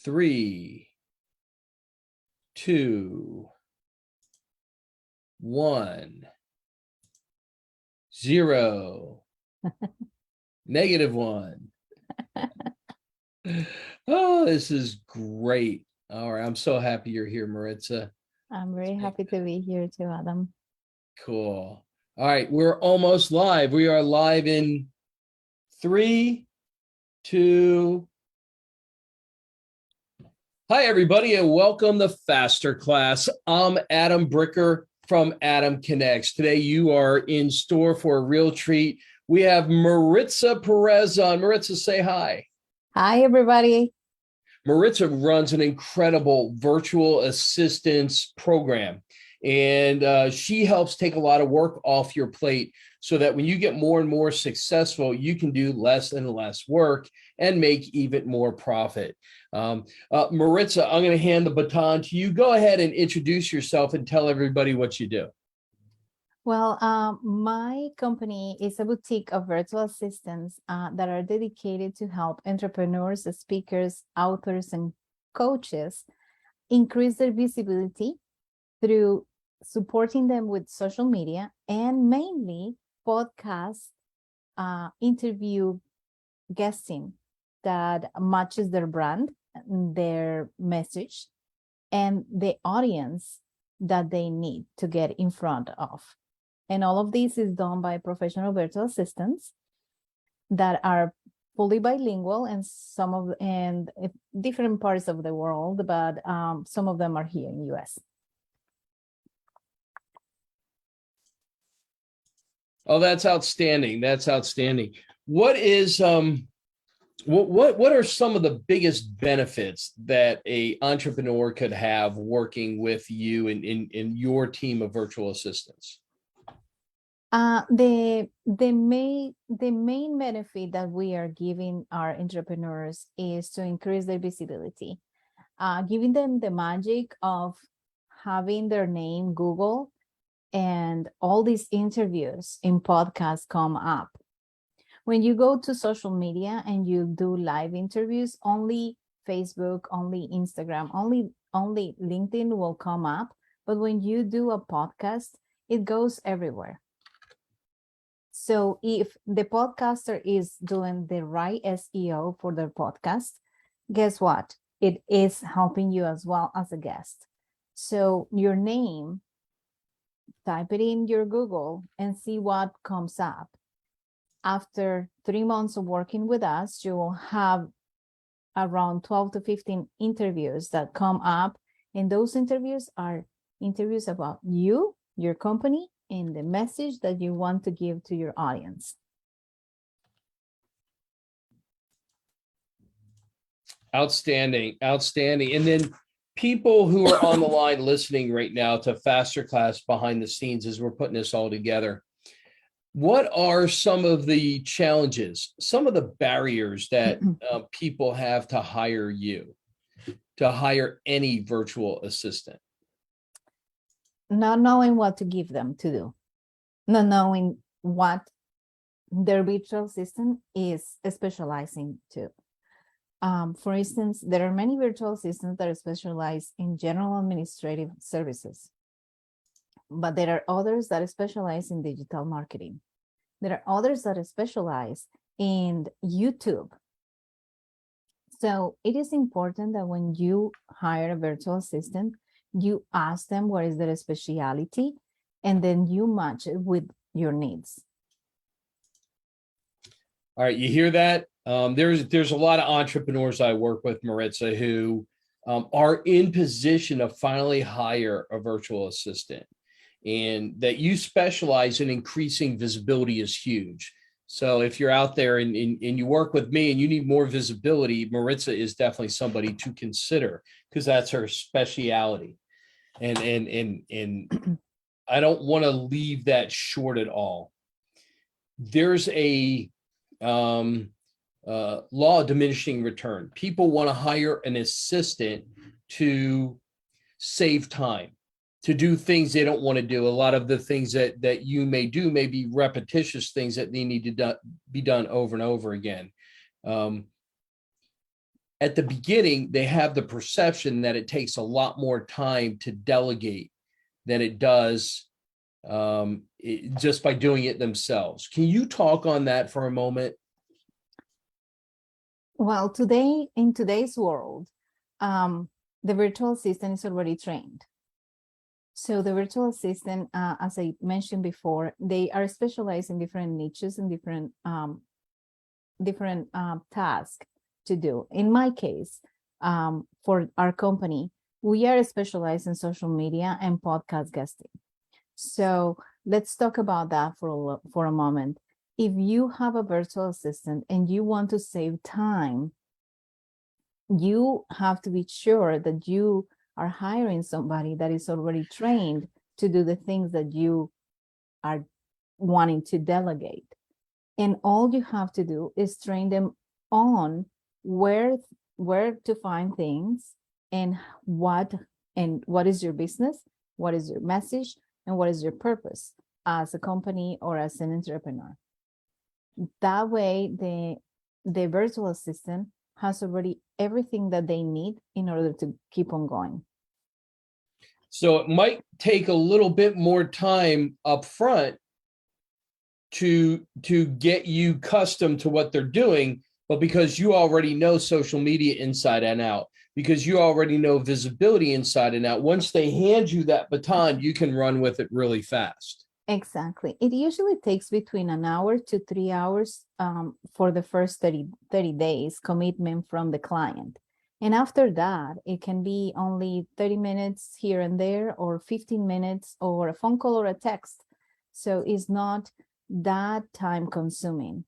3, 2, 1, 0, -1. Oh, this is great. All right. I'm so happy you're here, Maritza. I'm very happy to be here too, Adam. Cool. All right. We're almost live. We are live in 3, 2. Hi, everybody, and welcome to Faster Class. I'm Adam Bricker from Adam Connects. Today, you are in store for a real treat. We have Maritza Perez on. Maritza, say hi. Hi, everybody. Maritza runs an incredible virtual assistance program, and she helps take a lot of work off your plate so that when you get more and more successful, you can do less and less work and make even more profit. Maritza, I'm going to hand the baton to you. Go ahead and introduce yourself and tell everybody what you do. Well, my company is a boutique of virtual assistants that are dedicated to help entrepreneurs, speakers, authors, and coaches increase their visibility through supporting them with social media and mainly podcast interview guesting that matches their brand, their message, and the audience that they need to get in front of. And all of this is done by professional virtual assistants that are fully bilingual and different parts of the world, but some of them are here in the US. Oh, that's outstanding. That's outstanding. What is what are some of the biggest benefits that an entrepreneur could have working with you in your team of virtual assistants? The main benefit that we are giving our entrepreneurs is to increase their visibility, giving them the magic of having their name Google and all these interviews in podcasts come up. When you go to social media and you do live interviews, only Facebook, only Instagram, only LinkedIn will come up. But when you do a podcast, it goes everywhere. So if the podcaster is doing the right SEO for their podcast, guess what? It is helping you as well as a guest. So your name, type it in your Google and see what comes up. After 3 months of working with us, you will have around 12 to 15 interviews that come up. And those interviews are interviews about you, your company, and the message that you want to give to your audience. Outstanding, outstanding. And then people who are on the line listening right now to Faster Class behind the scenes as we're putting this all together, what are some of the challenges, some of the barriers that people have to hire you, to hire any virtual assistant? Not knowing what to give them to do, not knowing what their virtual assistant is specializing to. For instance, there are many virtual assistants that are specialized in general administrative services, but there are others that specialize in digital marketing. There are others that specialize in YouTube. So it is important that when you hire a virtual assistant, you ask them what is their specialty, and then you match it with your needs. All right, you hear that? There's a lot of entrepreneurs I work with, Maritza, who are in position to finally hire a virtual assistant, and that you specialize in increasing visibility is huge. So if you're out there and you work with me and you need more visibility, Maritza is definitely somebody to consider because that's her specialty. And I don't want to leave that short at all. There's a law of diminishing return. People want to hire an assistant to save time, to do things they don't want to do. A lot of the things that you may do may be repetitious things that they need to be done over and over again. at the beginning, they have the perception that it takes a lot more time to delegate than it does just by doing it themselves. Can you talk on that for a moment? Well, today, in today's world, the virtual assistant is already trained. So the virtual assistant, as I mentioned before, they are specialized in different niches and different tasks to do. In my case, for our company, we are specialized in social media and podcast guesting. So let's talk about that for a moment. If you have a virtual assistant and you want to save time, you have to be sure that you are hiring somebody that is already trained to do the things that you are wanting to delegate. And all you have to do is train them on where to find things and what is your business, what is your message, and what is your purpose as a company or as an entrepreneur. That way, the virtual assistant has already everything that they need in order to keep on going. So it might take a little bit more time up front to get you accustomed to what they're doing, but because you already know social media inside and out, because you already know visibility inside and out, once they hand you that baton, you can run with it really fast. Exactly. It usually takes between an hour to 3 hours for the first 30 days commitment from the client. And after that, it can be only 30 minutes here and there, or 15 minutes, or a phone call or a text. So it's not that time consuming.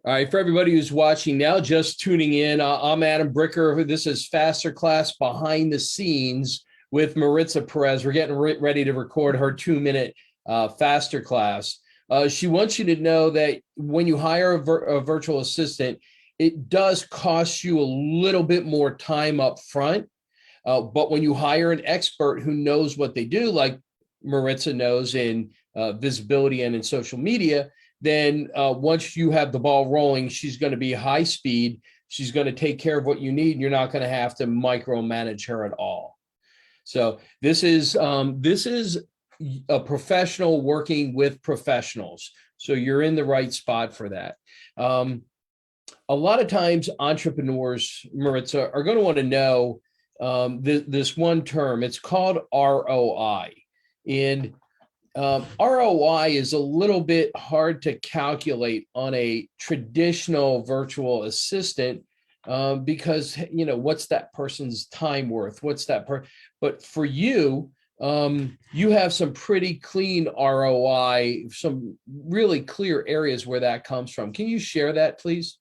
All right, for everybody who's watching now, just tuning in, I'm Adam Bricker. This is Faster Class Behind the Scenes with Maritza Perez. We're getting ready to record her 2-minute faster class. She wants you to know that when you hire a virtual assistant, it does cost you a little bit more time up front. But when you hire an expert who knows what they do, like Maritza knows in visibility and in social media, then once you have the ball rolling, she's going to be high speed. She's going to take care of what you need, and you're not going to have to micromanage her at all. So this is a professional working with professionals. So you're in the right spot for that. A lot of times entrepreneurs, Maritza, are going to want to know this one term. It's called ROI. And ROI is a little bit hard to calculate on a traditional virtual assistant because, you know, what's that person's time worth? What's that But for you, you have some pretty clean ROI, some really clear areas where that comes from. Can you share that, please?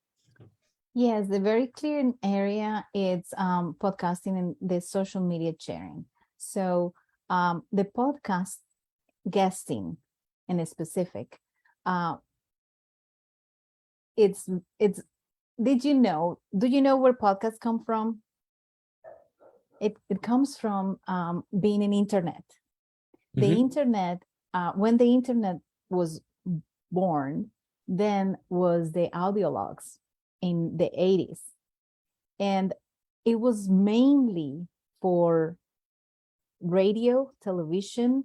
Yes, the very clear area is podcasting and the social media sharing. So the podcast guesting in a specific, it's do you know where podcasts come from? It comes from being an internet. The internet, when the internet was born, then was the audio logs in the 80s. And it was mainly for radio, television,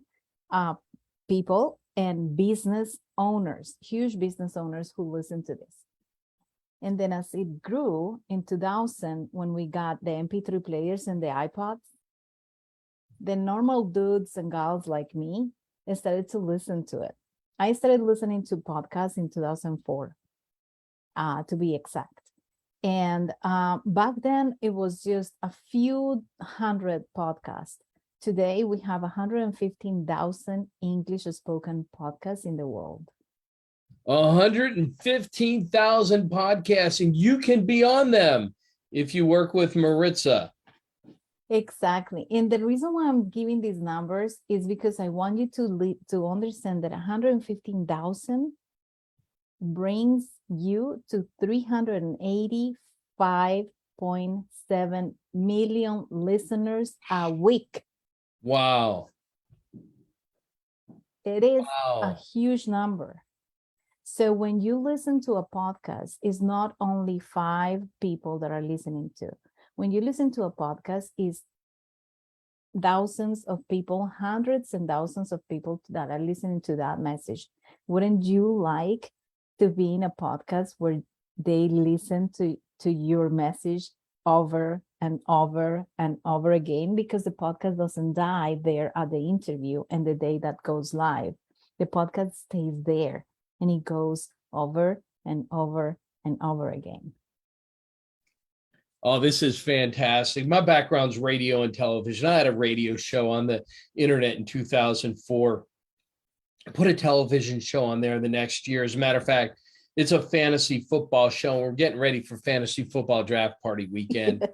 people, and business owners, huge business owners who listened to this. And then as it grew in 2000, when we got the MP3 players and the iPods, the normal dudes and gals like me started to listen to it. I started listening to podcasts in 2004, to be exact. And back then, it was just a few hundred podcasts. Today, we have 115,000 English spoken podcasts in the world. 115,000 podcasts, and you can be on them if you work with Maritza. Exactly. And the reason why I'm giving these numbers is because I want you to understand that 115,000 brings you to 385.7 million listeners a week. Wow. It is a huge number. So when you listen to a podcast, it's not only 5 people that are listening to. When you listen to a podcast, is thousands of people, hundreds and thousands of people that are listening to that message. Wouldn't you like to be in a podcast where they listen to your message over and over and over again? Because the podcast doesn't die there at the interview and the day that goes live. The podcast stays there and it goes over and over and over again. Oh, this is fantastic. My background's radio and television. I had a radio show on the internet in 2004. I put a television show on there the next year. As a matter of fact, it's a fantasy football show. We're getting ready for fantasy football draft party weekend.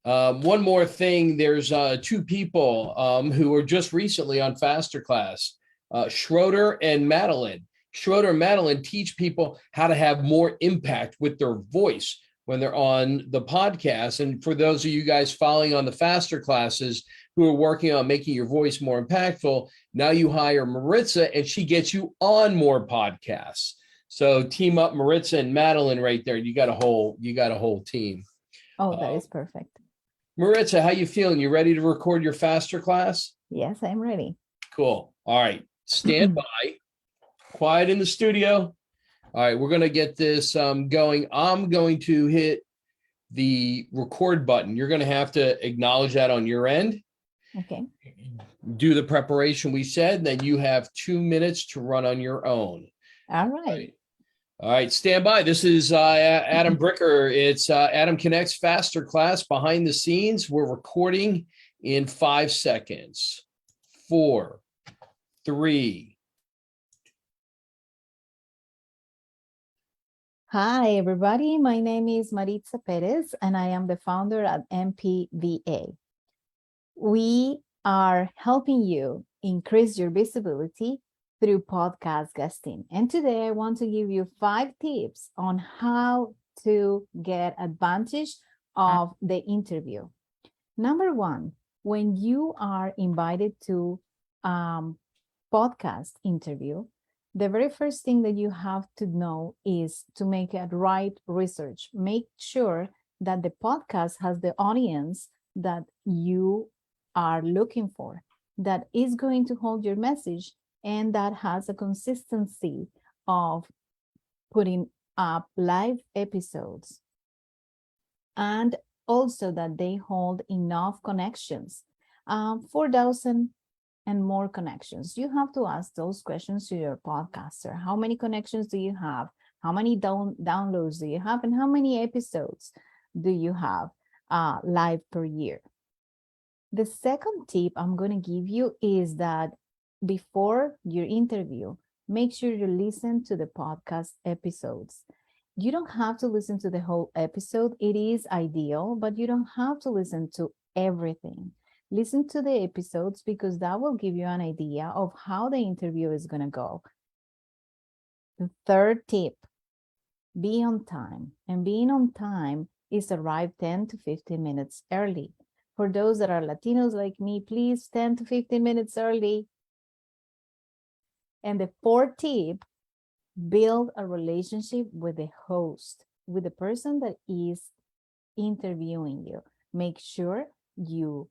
One more thing, there's 2 people who were just recently on Faster Class, Schroeder and Madeline. Schroeder and Madeline teach people how to have more impact with their voice when they're on the podcast. And for those of you guys following on the Faster Classes who are working on making your voice more impactful, now you hire Maritza and she gets you on more podcasts. So team up Maritza and Madeline right there. You got a whole team. Oh, that is perfect. Maritza, how you feeling? You ready to record your Faster Class? Yes, I'm ready. Cool. All right. Stand by. Quiet in the studio. All right, we're going to get this going. I'm going to hit the record button. You're going to have to acknowledge that on your end. Okay. Do the preparation we said, then you have 2 minutes to run on your own. All right. All right, stand by. This is Adam Bricker. It's Adam Connects Faster Class behind the scenes. We're recording in 5 seconds. 4, 3. Hi, everybody. My name is Maritza Perez, and I am the founder at MPVA. We are helping you increase your visibility through podcast guesting. And today I want to give you 5 tips on how to get advantage of the interview. Number 1, when you are invited to podcast interview, the very first thing that you have to know is to make a right research. Make sure that the podcast has the audience that you are looking for, that is going to hold your message, and that has a consistency of putting up live episodes. And also that they hold enough connections, 4,000 and more connections. You have to ask those questions to your podcaster. How many connections do you have? How many downloads do you have? And how many episodes do you have live per year? The second tip I'm going to give you is that before your interview, make sure you listen to the podcast episodes. You don't have to listen to the whole episode. It is ideal, but you don't have to listen to everything. Listen to the episodes because that will give you an idea of how the interview is going to go. The third tip, be on time. And being on time is arrive 10 to 15 minutes early. For those that are Latinos like me, please 10 to 15 minutes early. And the fourth tip, build a relationship with the host, with the person that is interviewing you. Make sure you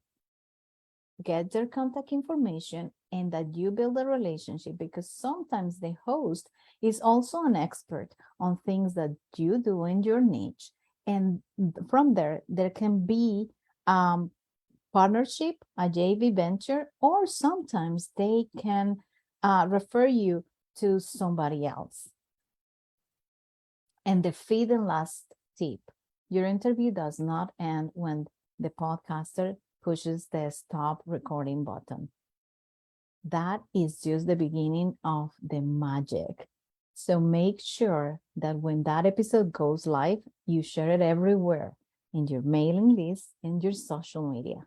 get their contact information and that you build a relationship, because sometimes the host is also an expert on things that you do in your niche. And from there can be partnership, a JV venture, or sometimes they can refer you to somebody else. And the fifth and last tip, your interview does not end when the podcaster pushes the stop recording button. That is just the beginning of the magic. So make sure that when that episode goes live, you share it everywhere in your mailing list and your social media.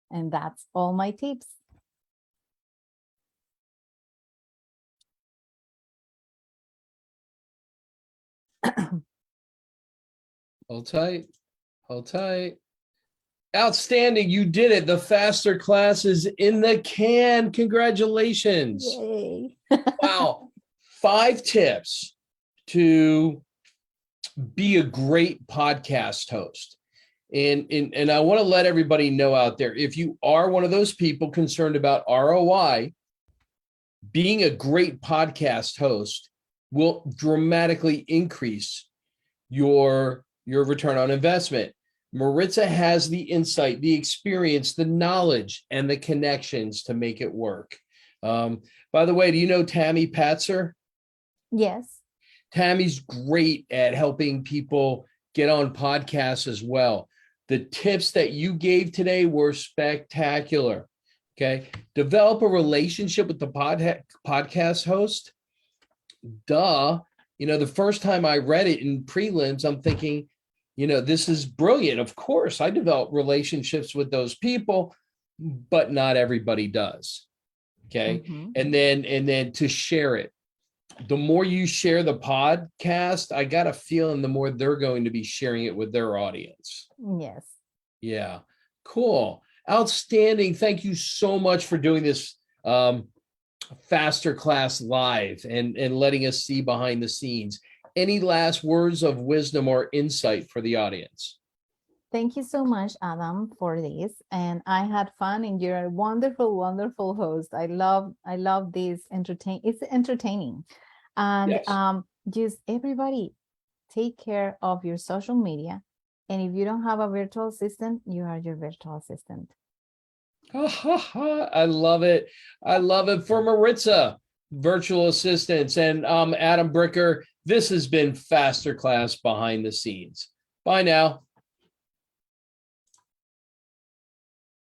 And that's all my tips. Hold tight. Hold tight. Outstanding. You did it. The Faster Class is in the can. Congratulations. Yay. Wow. 5 tips to be a great podcast host. And I want to let everybody know out there, if you are one of those people concerned about ROI, being a great podcast host will dramatically increase your return on investment. Maritza has the insight, the experience, the knowledge, and the connections to make it work. By the way, do you know Tammy Patzer? Yes. Tammy's great at helping people get on podcasts as well. The tips that you gave today were spectacular. Okay. Develop a relationship with the podcast host. Duh. The first time I read it in prelims, I'm thinking, this is brilliant. Of course, I develop relationships with those people, but not everybody does. Okay. Mhm. And then to share it. The more you share the podcast, I got a feeling the more they're going to be sharing it with their audience. Yes. Yeah. Cool. Outstanding. Thank you so much for doing this faster class live and letting us see behind the scenes. Any last words of wisdom or insight for the audience? Thank you so much, Adam, for this. And I had fun, and you're a wonderful, wonderful host. I love this it's entertaining. And Yes. Just everybody take care of your social media. And if you don't have a virtual assistant, you are your virtual assistant. I love it. I love it. For Maritza, virtual assistants, and Adam Bricker, this has been Faster Class Behind the Scenes. Bye now.